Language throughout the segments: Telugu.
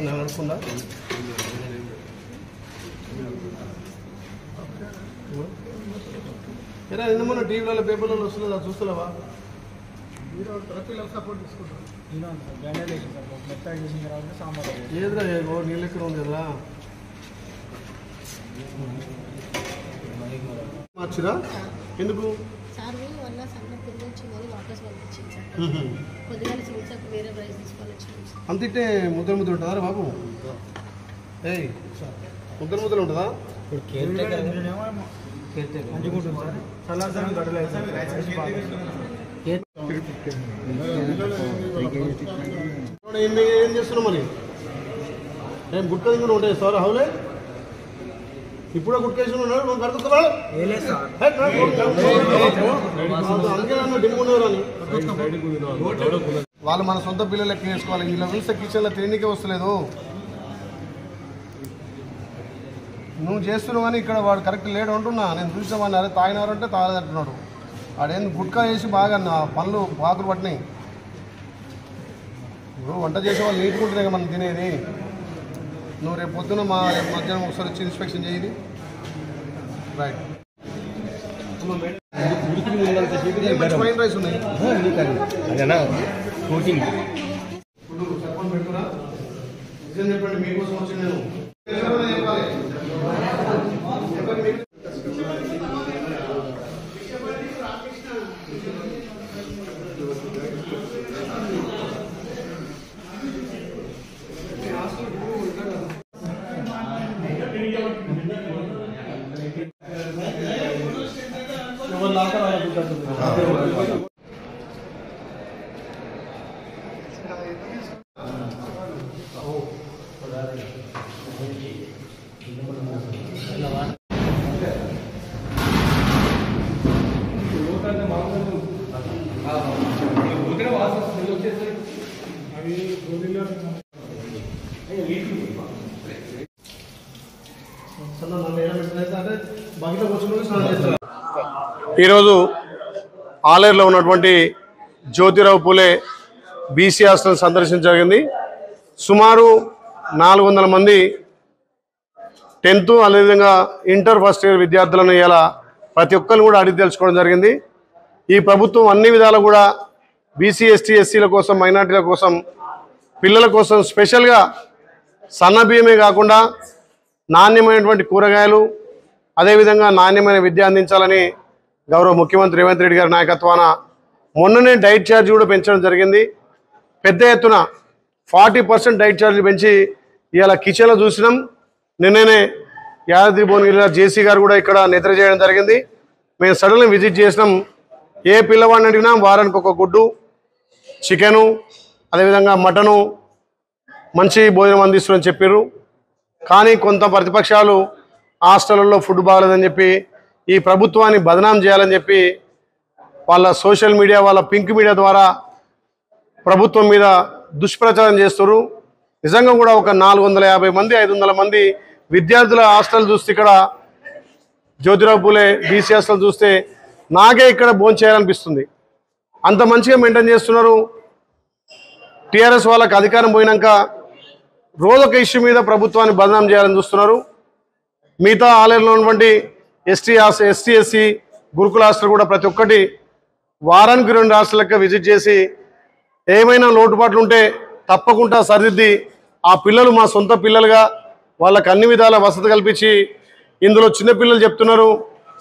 నడుపుకుందా ఎలా నిన్న మొన్న టీవీలలో పేపర్లలో వస్తుందా చూస్తున్నావా సపోర్ట్ తీసుకుంటారు ఏదిరా నీళ్ళు ఎక్కడ ఉంది కదా మార్చిరా ఎందుకు అంతిట్టే ముద్ర ముద్ర ఉంటుందా బాబు ఏయ్ ముద్ర ముద్ర ఉంటుందా ఏం చేస్తున్నావు మరి ఏం గుట్ట ఉంటాయి సార్ హౌలే ఇప్పుడే గుట్కేసి ఉన్నాడు కడుతున్నాడు అందుకే నన్ను డిమ్మున్నారని వాళ్ళు మన సొంత పిల్లలు లెక్క చేసుకోవాలి ఇలా పిలిస్తే కిచెన్లో తినకే వస్తలేదు నువ్వు చేస్తున్నావు కానీ ఇక్కడ వాడు కరెక్ట్ లేడు అంటున్నా నేను చూసామని అరే తాగినారు అంటే తాగలేదంటున్నాడు వాడేంది గుట్కా వేసి బాగా పళ్ళు పాకులు పట్టినాయి ఇప్పుడు వంట చేసేవాళ్ళు నీటుకుంటున్నాయి మనం తినేది నువ్వు రేపు పొద్దున రేపు మధ్యాహ్నం ఒకసారి వచ్చి ఇన్స్పెక్షన్ చేయాలి రైట్ ఫ్రైడ్ రైస్ ఉన్నాయి చెప్పండి మీకోసం వచ్చి నేను ఈరోజు ఆలేరులో ఉన్నటువంటి జ్యోతిరావు పూలే బీసీ హాస్టల్ సందర్శించడం జరిగింది. సుమారు 400 మంది 10th అదేవిధంగా ఇంటర్ ఫస్ట్ ఇయర్ విద్యార్థులను ఇలా ప్రతి ఒక్కరిని కూడా అడిగి తెలుసుకోవడం జరిగింది. ఈ ప్రభుత్వం అన్ని విధాలు కూడా బీసీ ఎస్టీ ఎస్సీల కోసం మైనార్టీల కోసం పిల్లల కోసం స్పెషల్గా సన్న బియ్యమే కాకుండా నాణ్యమైనటువంటి కూరగాయలు అదేవిధంగా నాణ్యమైన విద్య అందించాలని గౌరవ ముఖ్యమంత్రి రేవంత్ రెడ్డి గారి నాయకత్వాన మొన్ననే డైట్ ఛార్జ్ కూడా పెంచడం జరిగింది. పెద్ద ఎత్తున 40% డైట్ ఛార్జ్ పెంచి ఇవాళ కిచెన్లో చూసినాం. నిన్ననే యాదాద్రి భువనగిరి జేసీ గారు కూడా ఇక్కడ నిద్ర చేయడం జరిగింది. మేము సడన్గా విజిట్ చేసినాం. ఏ పిల్లవాడిని అడిగినా వారానికి ఒక గుడ్డు చికెను అదేవిధంగా మటను మంచి భోజనం అందిస్తుందని చెప్పారు. కానీ కొంత ప్రతిపక్షాలు హాస్టల్లో ఫుడ్ బాగలేదని చెప్పి ఈ ప్రభుత్వాన్ని బదనాం చేయాలని చెప్పి వాళ్ళ సోషల్ మీడియా వాళ్ళ పింక్ మీడియా ద్వారా ప్రభుత్వం మీద దుష్ప్రచారం చేస్తారు. నిజంగా కూడా ఒక 450 మంది 500 మంది విద్యార్థుల హాస్టల్ చూస్తే ఇక్కడ జ్యోతిరావు పూలే బీసీ హాస్టల్ చూస్తే నాకే ఇక్కడ భోజనం చేయాలనిపిస్తుంది. అంత మంచిగా మెయింటైన్ చేస్తున్నారు. టీఆర్ఎస్ వాళ్ళకి అధికారం పోయినాక రోజొక ఇష్యూ మీద ప్రభుత్వాన్ని బదనాం చేయాలని చూస్తున్నారు. మిగతా ఆలయంలో ఉన్నటువంటి ఎస్టీ ఎస్సీ గురుకుల హాస్టల్ కూడా ప్రతి ఒక్కటి వారానికి 2 హాస్టల్ విజిట్ చేసి ఏమైనా లోటుపాట్లు ఉంటే తప్పకుండా సరిదిద్ది ఆ పిల్లలు మా సొంత పిల్లలుగా వాళ్ళకి అన్ని విధాల వసతి కల్పించి ఇందులో చిన్నపిల్లలు చెప్తున్నారు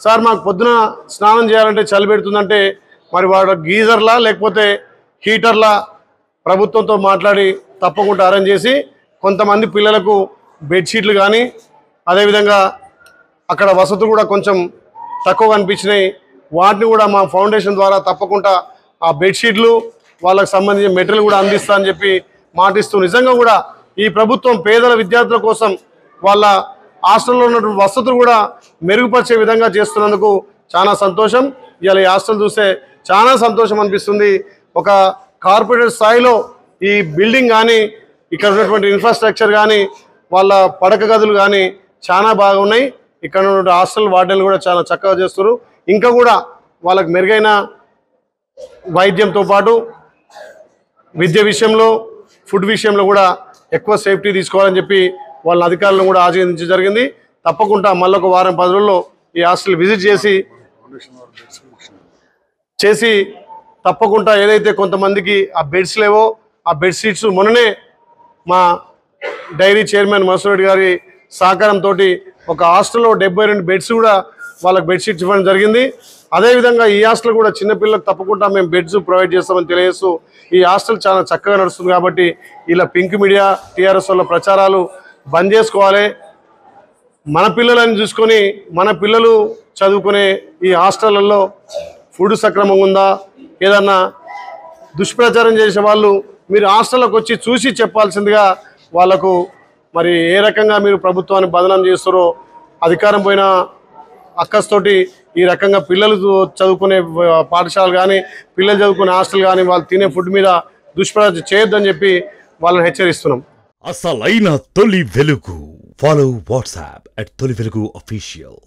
సార్ మాకు పొద్దున స్నానం చేయాలంటే చలి పెడుతుందంటే మరి వాడు గీజర్లా లేకపోతే హీటర్లా ప్రభుత్వంతో మాట్లాడి తప్పకుండా అరేంజ్ చేసి కొంతమంది పిల్లలకు బెడ్షీట్లు కానీ అదేవిధంగా అక్కడ వసతులు కూడా కొంచెం తక్కువ అనిపించినాయి. వాటిని కూడా మా ఫౌండేషన్ ద్వారా తప్పకుండా ఆ బెడ్షీట్లు వాళ్ళకి సంబంధించిన మెటీరియల్ కూడా అందిస్తా అని చెప్పి మాటిస్తూ నిజంగా కూడా ఈ ప్రభుత్వం పేదల విద్యార్థుల కోసం వాళ్ళ హాస్టల్లో ఉన్నటువంటి వసతులు కూడా మెరుగుపరిచే విధంగా చేస్తున్నందుకు చాలా సంతోషం. ఇవాళ ఈ హాస్టల్ చూస్తే చాలా సంతోషం అనిపిస్తుంది. ఒక కార్పొరేట్ స్థాయిలో ఈ బిల్డింగ్ కానీ ఇక్కడ ఉన్నటువంటి ఇన్ఫ్రాస్ట్రక్చర్ కానీ వాళ్ళ పడక గదులు కానీ చాలా బాగున్నాయి. ఇక్కడ ఉన్న హాస్టల్ వార్డెన్లు కూడా చాలా చక్కగా చేస్తారు. ఇంకా కూడా వాళ్ళకి మెరుగైన వైద్యంతో పాటు విద్య విషయంలో ఫుడ్ విషయంలో కూడా ఎక్కువ సేఫ్టీ తీసుకోవాలని చెప్పి వాళ్ళ అధికారులను కూడా ఆదేశించడం జరిగింది. తప్పకుండా మళ్ళొక వారం 10 రోజుల్లో ఈ హాస్టల్ విజిట్ చేసి తప్పకుండా ఏదైతే కొంతమందికి ఆ బెడ్స్ లేవో ఆ బెడ్షీట్స్ మొన్ననే మా డైరీ చైర్మన్ మసూర్ రెడ్డి గారి సహకారంతో ఒక హాస్టల్లో 72 బెడ్స్ కూడా వాళ్ళకి బెడ్షీట్స్ ఇవ్వడం జరిగింది. అదేవిధంగా ఈ హాస్టల్ కూడా చిన్నపిల్లలకు తప్పకుండా మేము బెడ్స్ ప్రొవైడ్ చేస్తామని తెలియజేస్తూ ఈ హాస్టల్ చాలా చక్కగా నడుస్తుంది. కాబట్టి ఇలా పింక్ మీడియా టీఆర్ఎస్ వాళ్ళ ప్రచారాలు బంద్ చేసుకోవాలి. మన పిల్లలని చూసుకొని మన పిల్లలు చదువుకునే ఈ హాస్టళ్లలో ఫుడ్ సక్రమంగా ఉందా, ఏదన్నా దుష్ప్రచారం చేసే వాళ్ళు మీరు హాస్టల్లోకి వచ్చి చూసి చెప్పాల్సిందిగా వాళ్ళకు మరి ఏ రకంగా మీరు ప్రభుత్వాన్ని బదనాం చేస్తారో అధికారం పోయిన అక్కస్తోటి ఈ రకంగా పిల్లలు చదువుకునే పాఠశాలలు కానీ పిల్లలు చదువుకునే హాస్టల్ కానీ వాళ్ళు తినే ఫుడ్ మీద దుష్ప్రచారం చేయొద్దని చెప్పి వాళ్ళని హెచ్చరిస్తున్నాం. అసలైన తొలి వెలుగు. ఫాలో వాట్సాప్ @తొలి వెలుగు official.